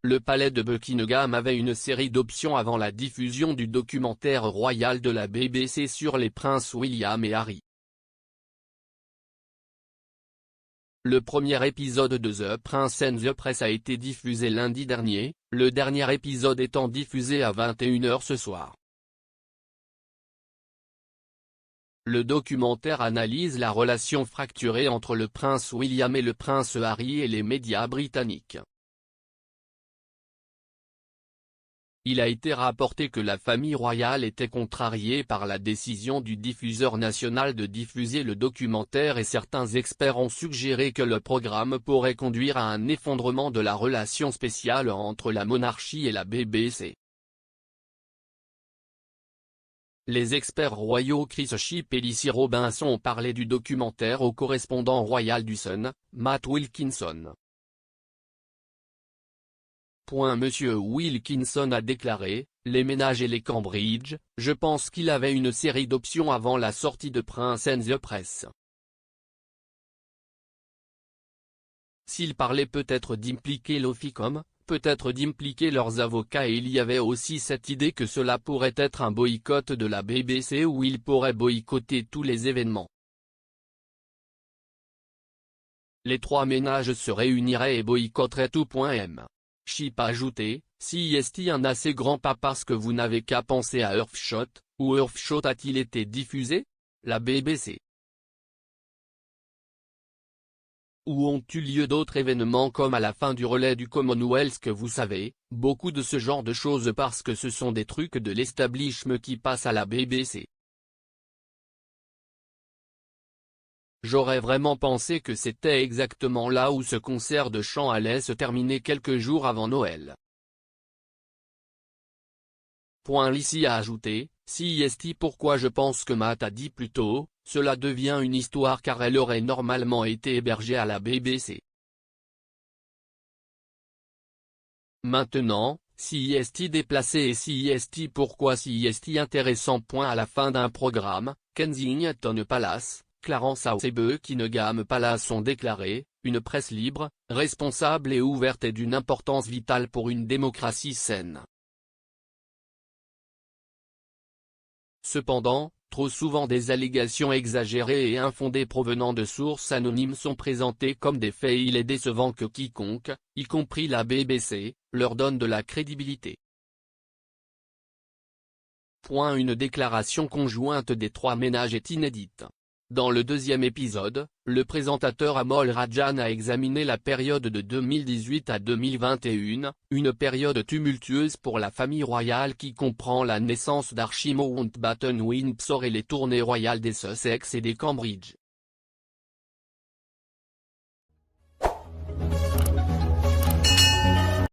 le palais de Buckingham avait une série d'options avant la diffusion du documentaire royal de la BBC sur les princes William et Harry. Le premier épisode de The Prince and the Press a été diffusé lundi dernier, le dernier épisode étant diffusé à 21 h ce soir. Le documentaire analyse la relation fracturée entre le prince William et le prince Harry et les médias britanniques. Il a été rapporté que la famille royale était contrariée par la décision du diffuseur national de diffuser le documentaire et certains experts ont suggéré que le programme pourrait conduire à un effondrement de la relation spéciale entre la monarchie et la BBC. Les experts royaux Chris Shipp et Lizzie Robinson ont parlé du documentaire au correspondant royal du Sun, Matt Wilkinson. Monsieur Wilkinson a déclaré, les ménages et les Cambridge, je pense qu'il avait une série d'options avant la sortie de Prince and the Press. S'il parlait peut-être d'impliquer l'Ofcom, peut-être d'impliquer leurs avocats et il y avait aussi cette idée que cela pourrait être un boycott de la BBC où ils pourraient boycotter tous les événements. Les trois ménages se réuniraient et boycotteraient tout. Shipp a ajouté, si est un assez grand pas parce que vous n'avez qu'à penser à Earthshot, où Earthshot a-t-il été diffusé? La BBC. Où ont eu lieu d'autres événements comme à la fin du relais du Commonwealth que vous savez, beaucoup de ce genre de choses parce que ce sont des trucs de l'establishment qui passent à la BBC. J'aurais vraiment pensé que c'était exactement là où ce concert de chant allait se terminer quelques jours avant Noël. Lizzie a ajouté, si pourquoi je pense que Matt a dit plus tôt, cela devient une histoire car elle aurait normalement été hébergée à la BBC. Maintenant, déplacé et pourquoi intéressant. À la fin d'un programme, Kensington Palace, Clarence House et Buckingham Palace ont déclaré, une presse libre, responsable et ouverte est d'une importance vitale pour une démocratie saine. Cependant, trop souvent des allégations exagérées et infondées provenant de sources anonymes sont présentées comme des faits et il est décevant que quiconque, y compris la BBC, leur donne de la crédibilité. Une déclaration conjointe des trois ménages est inédite. Dans le deuxième épisode, le présentateur Amol Rajan a examiné la période de 2018 à 2021, une période tumultueuse pour la famille royale qui comprend la naissance d'Archie Mountbatten Windsor et les tournées royales des Sussex et des Cambridge.